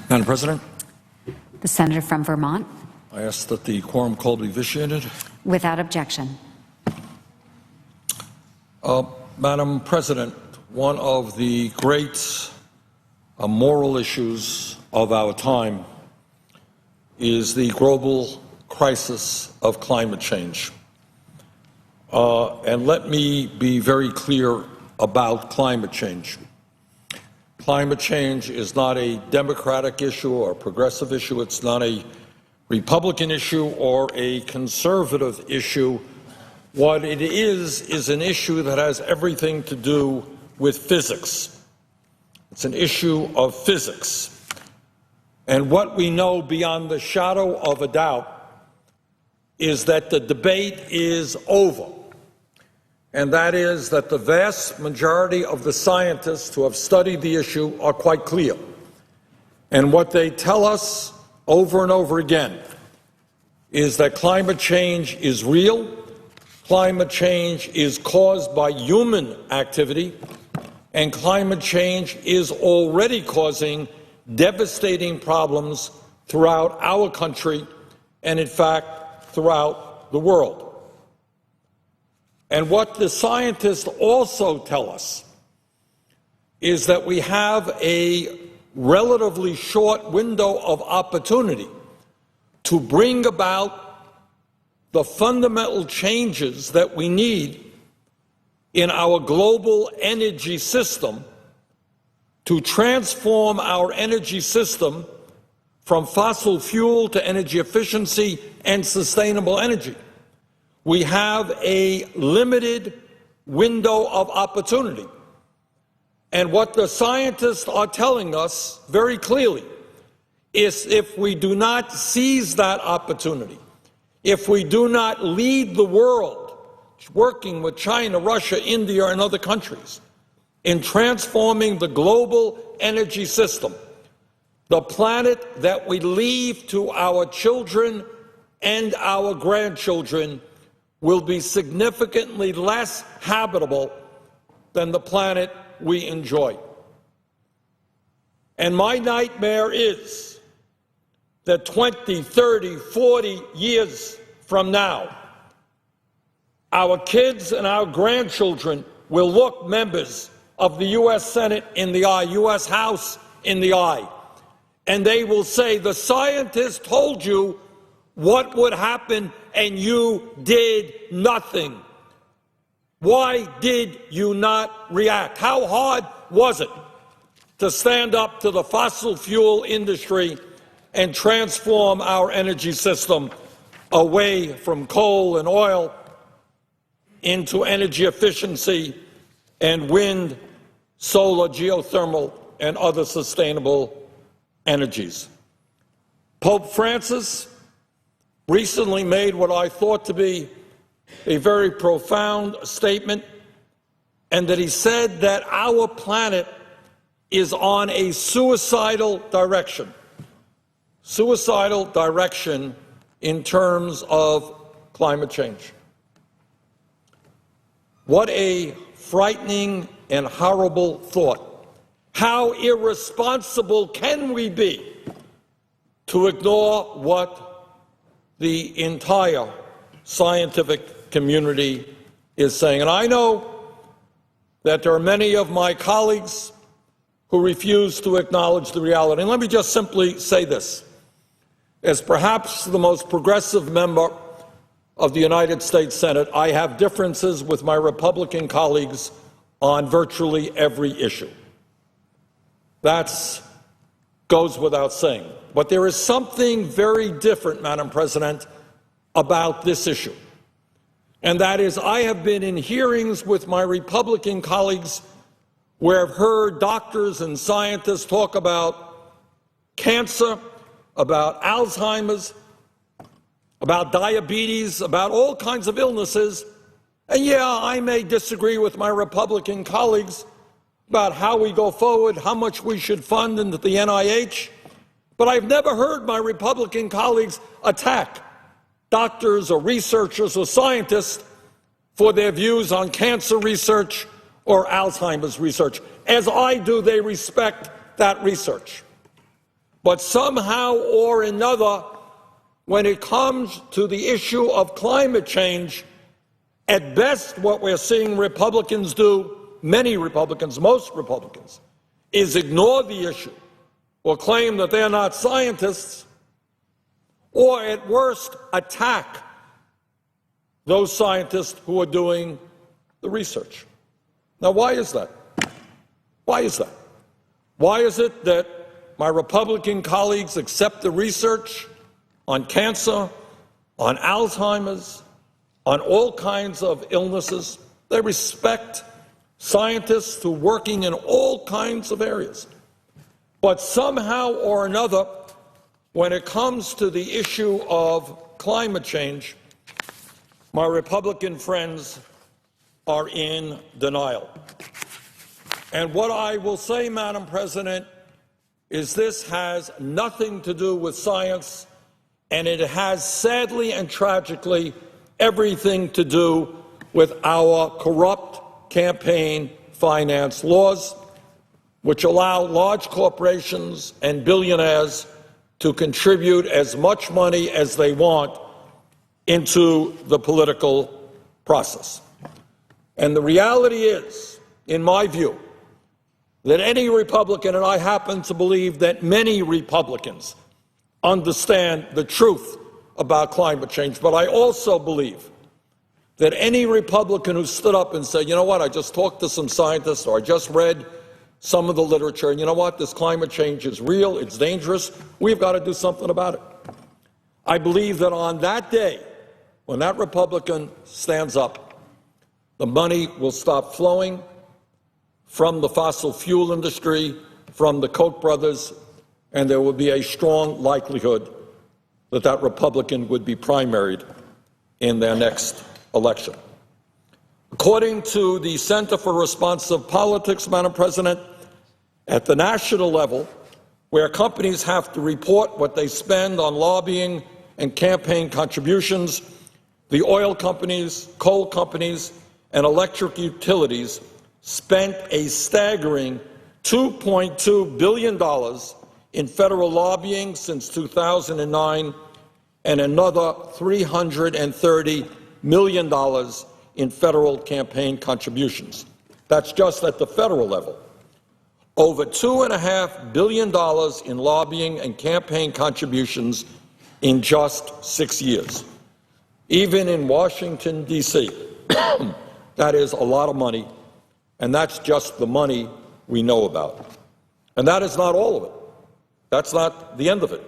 Madam President, The senator from Vermont. I ask that the quorum call be vitiated. Without objection. Madam President, one of the great moral issues of our time is the global crisis of climate change. And let me be very clear about climate change. Climate change is not a Democratic issue or a progressive issue. It's not a Republican issue or a conservative issue. What it is an issue that has everything to do with physics. It's an issue of physics. And what we know beyond the shadow of a doubt is that the debate is over. And that is that the vast majority of the scientists who have studied the issue are quite clear. And what they tell us over and over again is that climate change is real, climate change is caused by human activity, and climate change is already causing devastating problems throughout our country and, in fact, throughout the world. And what the scientists also tell us is that we have a relatively short window of opportunity to bring about the fundamental changes that we need in our global energy system to transform our energy system from fossil fuel to energy efficiency and sustainable energy. We have a limited window of opportunity. And what the scientists are telling us very clearly is if we do not seize that opportunity, if we do not lead the world, working with China, Russia, India, and other countries, in transforming the global energy system, the planet that we leave to our children and our grandchildren will be significantly less habitable than the planet we enjoy. And my nightmare is that 20, 30, 40 years from now, our kids and our grandchildren will look members of the U.S. Senate in the eye, U.S. House in the eye, and they will say, the scientists told you what would happen and you did nothing. Why did you not react? How hard was it to stand up to the fossil fuel industry and transform our energy system away from coal and oil into energy efficiency and wind, solar, geothermal, and other sustainable energies? Pope Francis recently made what I thought to be a very profound statement, and that he said that our planet is on a suicidal direction in terms of climate change. What a frightening and horrible thought. How irresponsible can we be to ignore what the entire scientific community is saying? And I know that there are many of my colleagues who refuse to acknowledge the reality. And let me just simply say this. As perhaps the most progressive member of the United States Senate, I have differences with my Republican colleagues on virtually every issue. That goes without saying. But there is something very different, Madam President, about this issue. And that is, I have been in hearings with my Republican colleagues where I've heard doctors and scientists talk about cancer, about Alzheimer's, about diabetes, about all kinds of illnesses. And yeah, I may disagree with my Republican colleagues about how we go forward, how much we should fund into the NIH. But I've never heard my Republican colleagues attack doctors or researchers or scientists for their views on cancer research or Alzheimer's research. As I do, they respect that research. But somehow or another, when it comes to the issue of climate change, at best what we're seeing Republicans do, many Republicans, most Republicans, is ignore the issue or claim that they're not scientists, or at worst attack those scientists who are doing the research. Now, why is that? Why is that? Why is it that my Republican colleagues accept the research on cancer, on Alzheimer's, on all kinds of illnesses? They respect scientists who are working in all kinds of areas. But somehow or another, when it comes to the issue of climate change, my Republican friends are in denial. And what I will say, Madam President, is this has nothing to do with science, and it has, sadly and tragically, everything to do with our corrupt campaign finance laws, which allow large corporations and billionaires to contribute as much money as they want into the political process. And the reality is, in my view, that any Republican, and I happen to believe that many Republicans understand the truth about climate change, but I also believe that any Republican who stood up and said, you know what, I just talked to some scientists, or I just read some of the literature, and you know what, this climate change is real, it's dangerous, we've got to do something about it. I believe that on that day, when that Republican stands up, the money will stop flowing from the fossil fuel industry, from the Koch brothers, and there will be a strong likelihood that that Republican would be primaried in their next election. According to the Center for Responsive Politics, Madam President, at the national level, where companies have to report what they spend on lobbying and campaign contributions, the oil companies, coal companies, and electric utilities spent a staggering $2.2 billion in federal lobbying since 2009 and another $330 million in federal campaign contributions. That's just at the federal level. Over $2.5 billion in lobbying and campaign contributions in just 6 years. Even in Washington, D.C., that is a lot of money, and that's just the money we know about. And that is not all of it. That's not the end of it.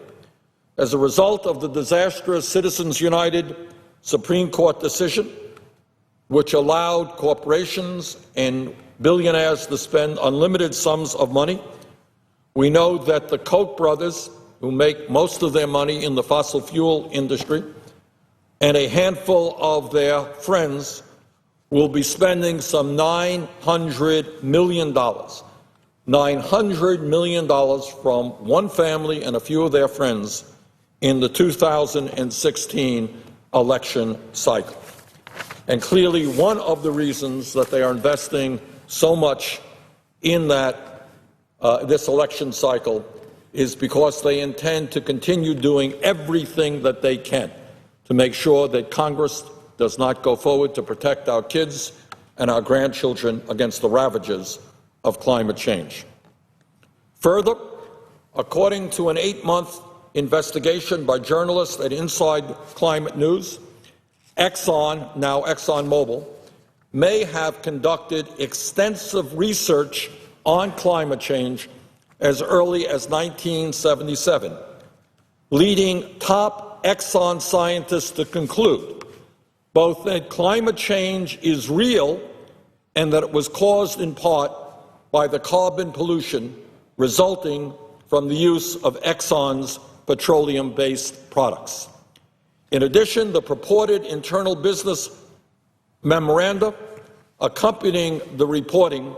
As a result of the disastrous Citizens United Supreme Court decision, which allowed corporations and billionaires to spend unlimited sums of money, we know that the Koch brothers, who make most of their money in the fossil fuel industry, and a handful of their friends will be spending some $900 million. $900 million from one family and a few of their friends in the 2016 election cycle. And clearly one of the reasons that they are investing so much in this election cycle is because they intend to continue doing everything that they can to make sure that Congress does not go forward to protect our kids and our grandchildren against the ravages of climate change. Further, according to an 8-month investigation by journalists at Inside Climate News, Exxon, now ExxonMobil, may have conducted extensive research on climate change as early as 1977, leading top Exxon scientists to conclude both that climate change is real and that it was caused in part by the carbon pollution resulting from the use of Exxon's petroleum-based products. In addition, the purported internal business memoranda accompanying the reporting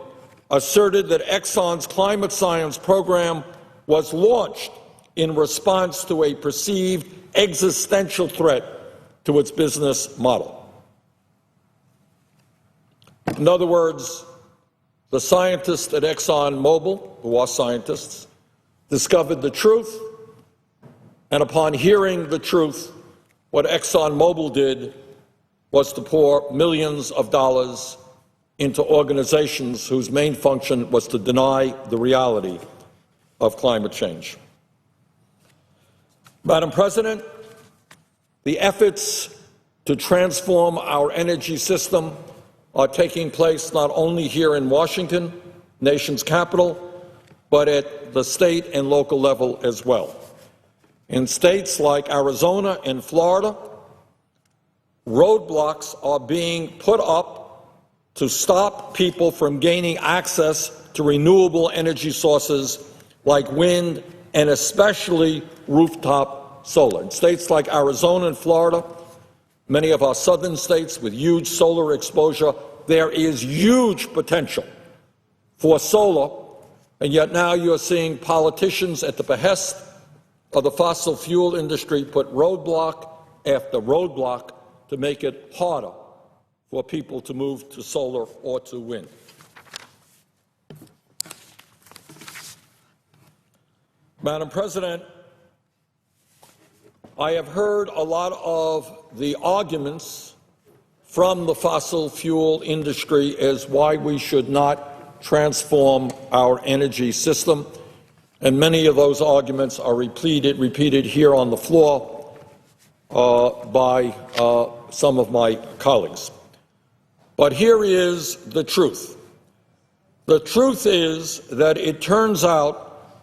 asserted that Exxon's climate science program was launched in response to a perceived existential threat to its business model. In other words, the scientists at ExxonMobil, who are scientists, discovered the truth And upon hearing the truth, what ExxonMobil did was to pour millions of dollars into organizations whose main function was to deny the reality of climate change. Madam President, the efforts to transform our energy system are taking place not only here in Washington, nation's capital, but at the state and local level as well. In states like Arizona and Florida, roadblocks are being put up to stop people from gaining access to renewable energy sources like wind and especially rooftop solar. In states like Arizona and Florida, many of our southern states with huge solar exposure, there is huge potential for solar, and yet now you're seeing politicians at the behest of the fossil fuel industry put roadblock after roadblock to make it harder for people to move to solar or to wind. Madam President, I have heard a lot of the arguments from the fossil fuel industry as why we should not transform our energy system, and many of those arguments are repeated here on the floor by some of my colleagues. But here is the truth. The truth is that it turns out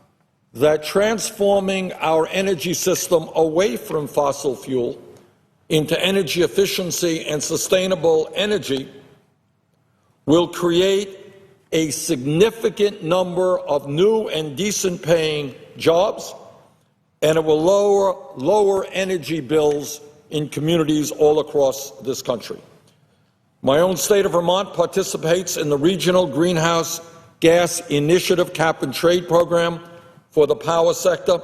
that transforming our energy system away from fossil fuel into energy efficiency and sustainable energy will create a significant number of new and decent paying jobs, and it will lower energy bills in communities all across this country. My own state of Vermont participates in the Regional Greenhouse Gas Initiative Cap and Trade Program for the power sector.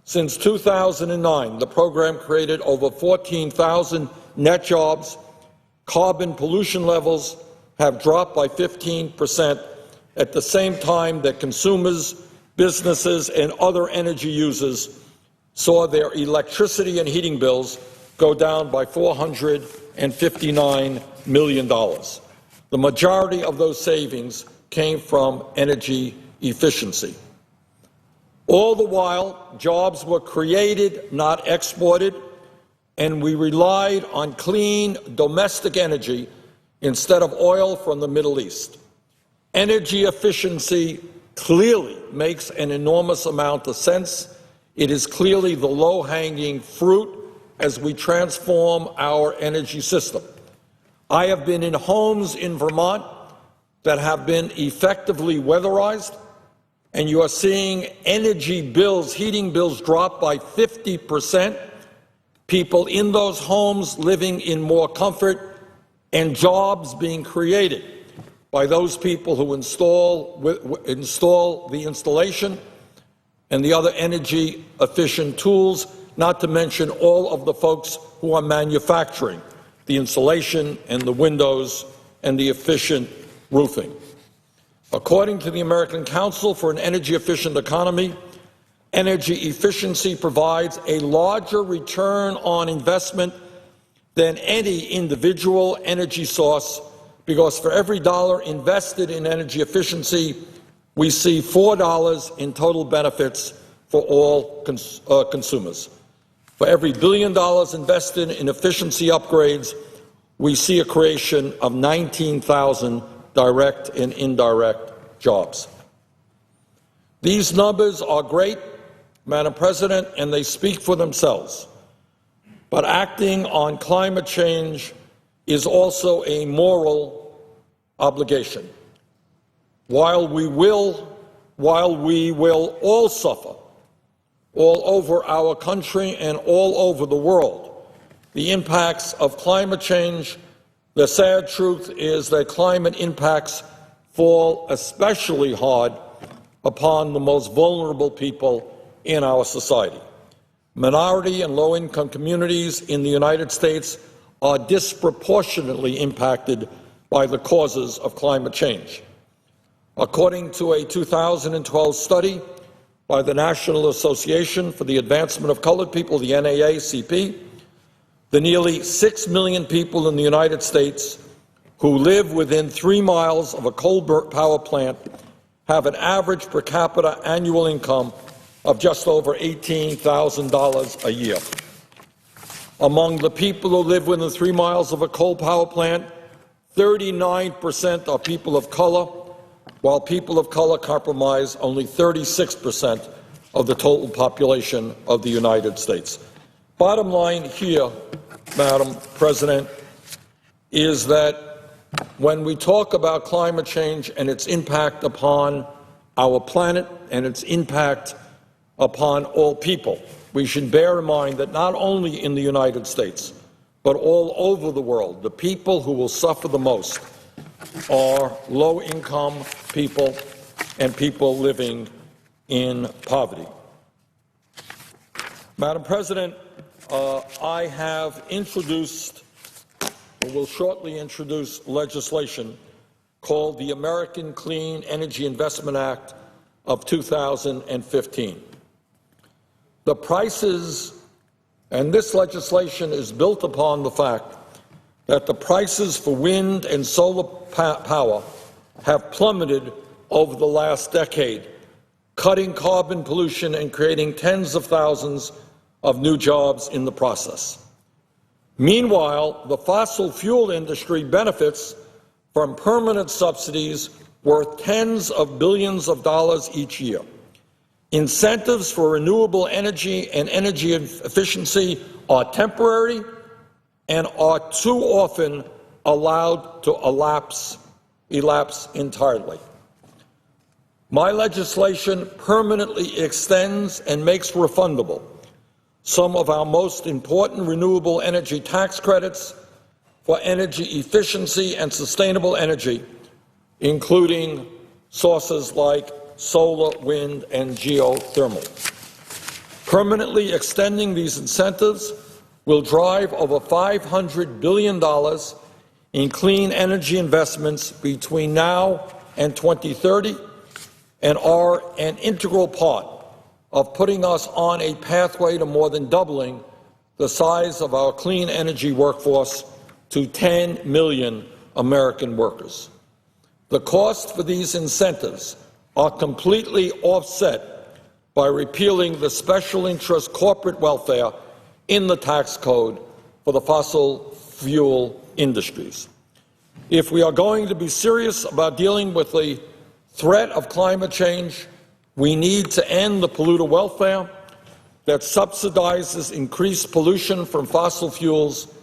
Since 2009, the program created over 14,000 net jobs. Carbon pollution levels have dropped by 15% at the same time that consumers, businesses, and other energy users saw their electricity and heating bills go down by $459 million. The majority of those savings came from energy efficiency. All the while, jobs were created, not exported, and we relied on clean domestic energy instead of oil from the Middle East. Energy efficiency clearly makes an enormous amount of sense. It is clearly the low-hanging fruit as we transform our energy system. I have been in homes in Vermont that have been effectively weatherized, and you are seeing energy bills, heating bills drop by 50%, people in those homes living in more comfort, and jobs being created by those people who install the installation and the other energy efficient tools, not to mention all of the folks who are manufacturing the insulation and the windows and the efficient roofing. According to the American Council for an Energy Efficient Economy, energy efficiency provides a larger return on investment than any individual energy source, because for every dollar invested in energy efficiency, we see $4 in total benefits for all consumers. For every $1 billion invested in efficiency upgrades, we see a creation of 19,000 direct and indirect jobs. These numbers are great, Madam President, and they speak for themselves. But acting on climate change is also a moral obligation. While we will all suffer all over our country and all over the world the impacts of climate change, the sad truth is that climate impacts fall especially hard upon the most vulnerable people in our society. Minority and low-income communities in the United States are disproportionately impacted by the causes of climate change. According to a 2012 study by the National Association for the Advancement of Colored People, the NAACP, the nearly 6 million people in the United States who live within 3 miles of a coal power plant have an average per capita annual income of just over $18,000 a year. Among the people who live within 3 miles of a coal power plant, 39% are people of color, while people of color comprise only 36% of the total population of the United States. Bottom line here, Madam President, is that when we talk about climate change and its impact upon our planet and its impact upon all people, we should bear in mind that not only in the United States, but all over the world, the people who will suffer the most are low-income people and people living in poverty. Madam President, I have introduced, or will shortly introduce, legislation called the American Clean Energy Investment Act of 2015. The prices, and this legislation is built upon the fact that the prices for wind and solar power have plummeted over the last decade, cutting carbon pollution and creating tens of thousands of new jobs in the process. Meanwhile, the fossil fuel industry benefits from permanent subsidies worth tens of billions of dollars each year. Incentives for renewable energy and energy efficiency are temporary and are too often allowed to elapse entirely. My legislation permanently extends and makes refundable some of our most important renewable energy tax credits for energy efficiency and sustainable energy, including sources like solar, wind, and geothermal. Permanently extending these incentives will drive over $500 billion in clean energy investments between now and 2030 and are an integral part of putting us on a pathway to more than doubling the size of our clean energy workforce to 10 million American workers. The cost for these incentives are completely offset by repealing the special interest corporate welfare in the tax code for the fossil fuel industries. If we are going to be serious about dealing with the threat of climate change, we need to end the polluter welfare that subsidizes increased pollution from fossil fuels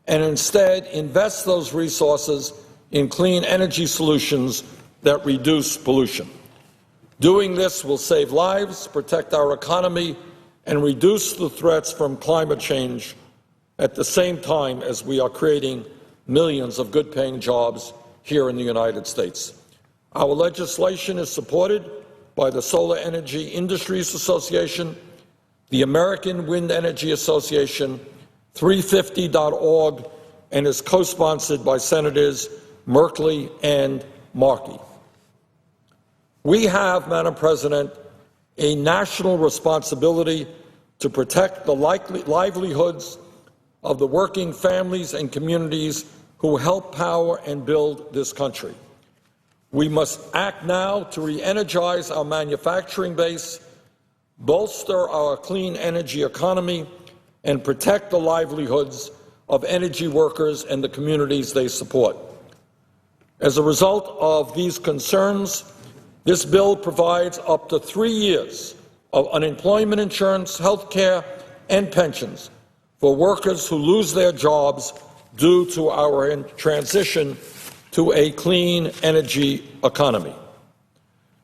and instead invest those resources in clean energy solutions that reduce pollution. Doing this will save lives, protect our economy, and reduce the threats from climate change at the same time as we are creating millions of good-paying jobs here in the United States. Our legislation is supported by the Solar Energy Industries Association, the American Wind Energy Association, 350.org, and is co-sponsored by Senators Merkley and Markey. We have, Madam President, a national responsibility to protect the livelihoods of the working families and communities who help power and build this country. We must act now to re-energize our manufacturing base, bolster our clean energy economy, and protect the livelihoods of energy workers and the communities they support. As a result of these concerns, this bill provides up to 3 years of unemployment insurance, health care, and pensions for workers who lose their jobs due to our transition to a clean energy economy.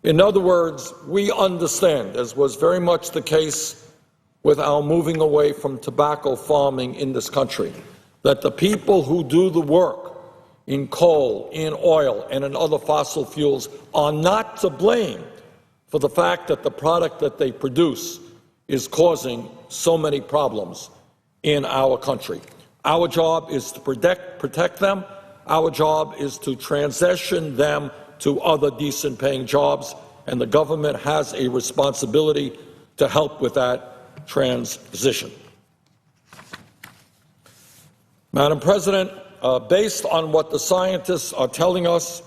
In other words, we understand, as was very much the case with our moving away from tobacco farming in this country, that the people who do the work in coal, in oil, and in other fossil fuels are not to blame for the fact that the product that they produce is causing so many problems in our country. Our job is to protect them. Our job is to transition them to other decent-paying jobs, and the government has a responsibility to help with that transition. Madam President, based on what the scientists are telling us,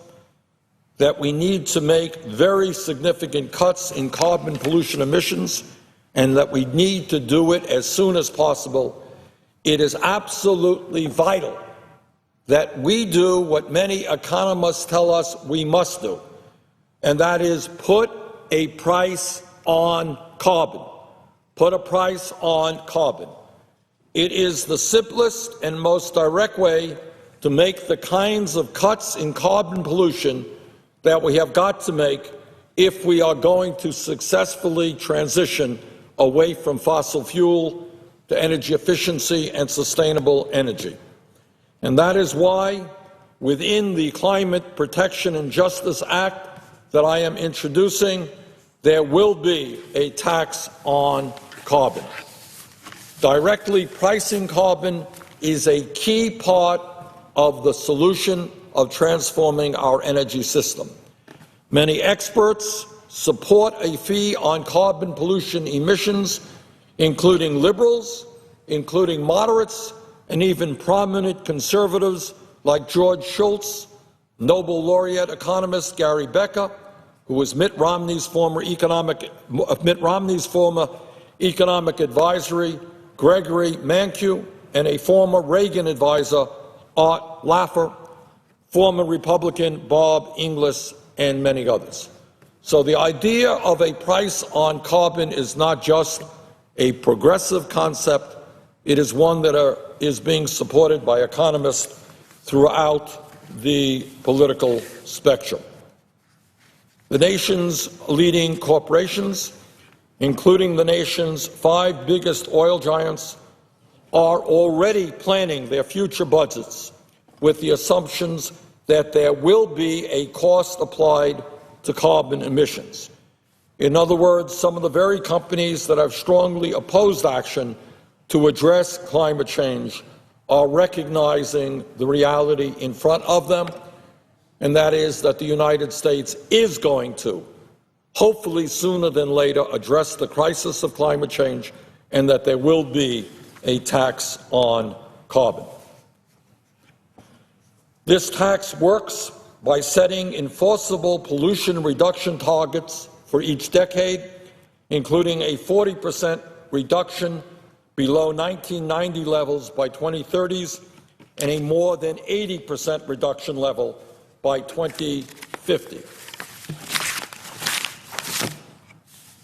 that we need to make very significant cuts in carbon pollution emissions and that we need to do it as soon as possible, it is absolutely vital that we do what many economists tell us we must do, and that is put a price on carbon. Put a price on carbon. It is the simplest and most direct way to make the kinds of cuts in carbon pollution that we have got to make if we are going to successfully transition away from fossil fuel to energy efficiency and sustainable energy. And that is why, within the Climate Protection and Justice Act that I am introducing, there will be a tax on carbon. Directly pricing carbon is a key part of the solution of transforming our energy system. Many experts support a fee on carbon pollution emissions, including liberals, including moderates, and even prominent conservatives like George Shultz, Nobel laureate economist Gary Becker, who was Mitt Romney's former economic advisory, Gregory Mankiw, and a former Reagan advisor, Art Laffer, former Republican Bob Inglis, and many others. So the idea of a price on carbon is not just a progressive concept, it is one that is being supported by economists throughout the political spectrum. The nation's leading corporations, including the nation's 5 biggest oil giants, are already planning their future budgets with the assumptions that there will be a cost applied to carbon emissions. In other words, some of the very companies that have strongly opposed action to address climate change are recognizing the reality in front of them, and that is that the United States is going to, hopefully sooner than later, address the crisis of climate change, and that there will be a tax on carbon. This tax works by setting enforceable pollution reduction targets for each decade, including a 40% reduction below 1990 levels by 2030s and a more than 80% reduction level by 2050.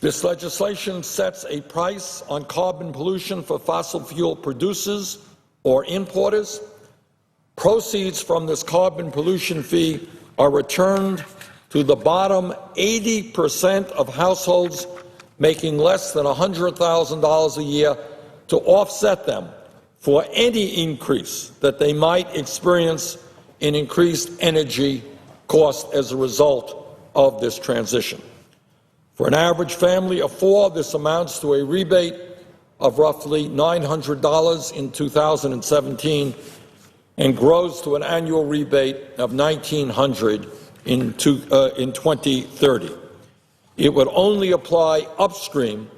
This legislation sets a price on carbon pollution for fossil fuel producers or importers. Proceeds from this carbon pollution fee are returned to the bottom 80% of households making less than $100,000 a year to offset them for any increase that they might experience in increased energy costs as a result of this transition. For an average family of 4, this amounts to a rebate of roughly $900 in 2017 and grows to an annual rebate of $1,900 in 2030. It would only apply upstream,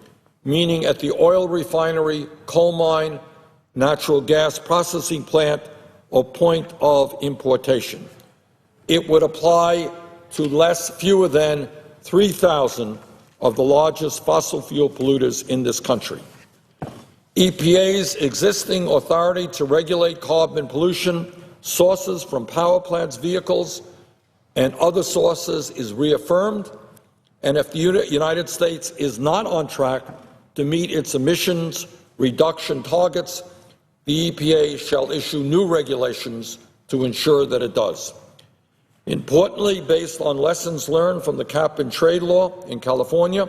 meaning at the oil refinery, coal mine, natural gas processing plant, or point of importation. It would apply to fewer than 3,000 of the largest fossil fuel polluters in this country. EPA's existing authority to regulate carbon pollution sources from power plants, vehicles, and other sources is reaffirmed, and if the United States is not on track to meet its emissions reduction targets, the EPA shall issue new regulations to ensure that it does. Importantly, based on lessons learned from the cap-and-trade law in California,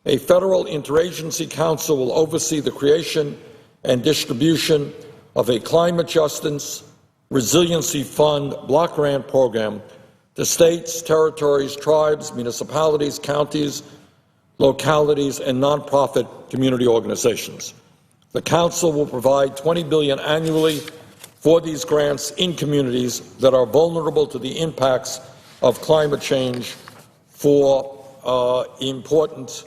a federal interagency council will oversee the creation and distribution of a climate justice resiliency fund block grant program to states, territories, tribes, municipalities, counties, localities, and nonprofit community organizations. The council will provide $20 billion annually for these grants in communities that are vulnerable to the impacts of climate change for important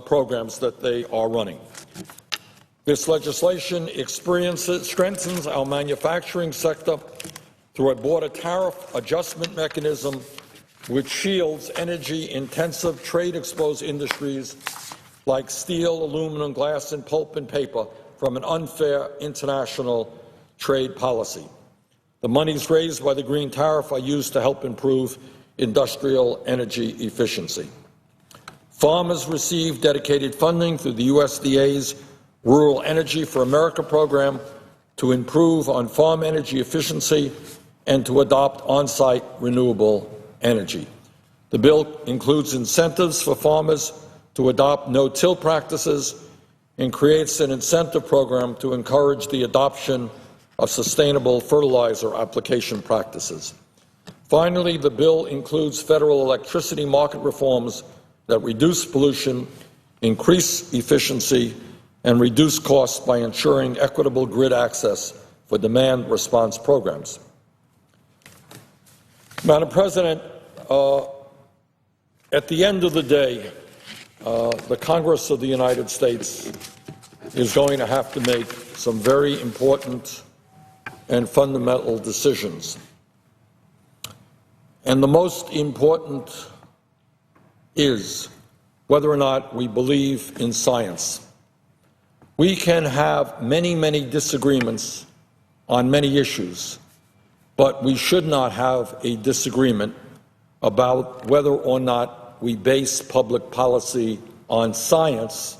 programs that they are running. This legislation strengthens our manufacturing sector through a border tariff adjustment mechanism which shields energy-intensive, trade-exposed industries like steel, aluminum, glass, and pulp and paper from an unfair international trade policy. The monies raised by the green tariff are used to help improve industrial energy efficiency. Farmers receive dedicated funding through the USDA's Rural Energy for America program to improve on farm energy efficiency and to adopt on-site renewable energy. The bill includes incentives for farmers to adopt no-till practices and creates an incentive program to encourage the adoption of sustainable fertilizer application practices. Finally, the bill includes federal electricity market reforms that reduce pollution, increase efficiency, and reduce costs by ensuring equitable grid access for demand response programs. Madam President, at the end of the day, the Congress of the United States is going to have to make some very important and fundamental decisions. And the most important is whether or not we believe in science. We can have many, many disagreements on many issues, but we should not have a disagreement about whether or not we base public policy on science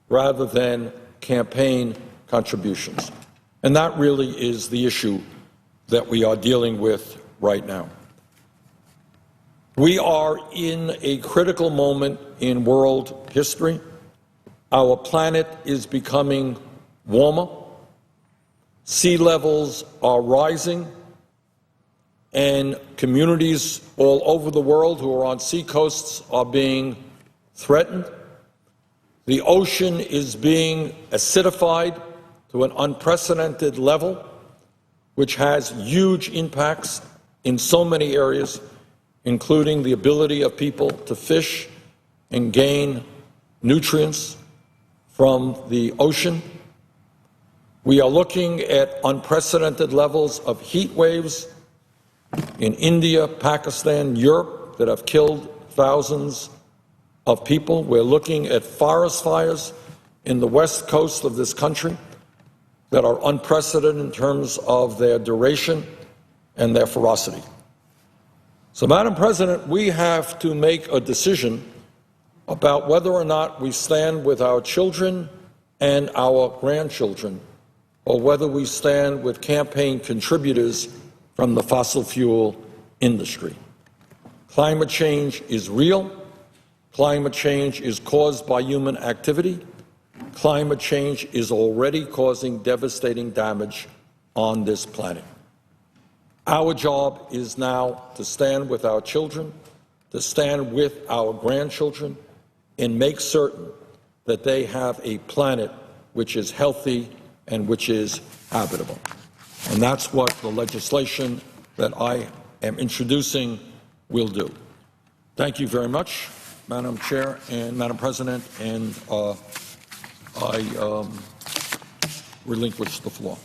rather than campaign contributions. And that really is the issue that we are dealing with right now. We are in a critical moment in world history. Our planet is becoming warmer. Sea levels are rising, and communities all over the world who are on seacoasts are being threatened. The ocean is being acidified to an unprecedented level, which has huge impacts in so many areas, including the ability of people to fish and gain nutrients from the ocean. We are looking at unprecedented levels of heat waves in India, Pakistan, Europe that have killed thousands of people. We're looking at forest fires in the west coast of this country that are unprecedented in terms of their duration and their ferocity. So, Madam President, we have to make a decision about whether or not we stand with our children and our grandchildren, or whether we stand with campaign contributors from the fossil fuel industry. Climate change is real. Climate change is caused by human activity. Climate change is already causing devastating damage on this planet. Our job is now to stand with our children, to stand with our grandchildren, and make certain that they have a planet which is healthy and which is habitable. And that's what the legislation that I am introducing will do. Thank you very much, Madam Chair and Madam President, and I relinquish the floor.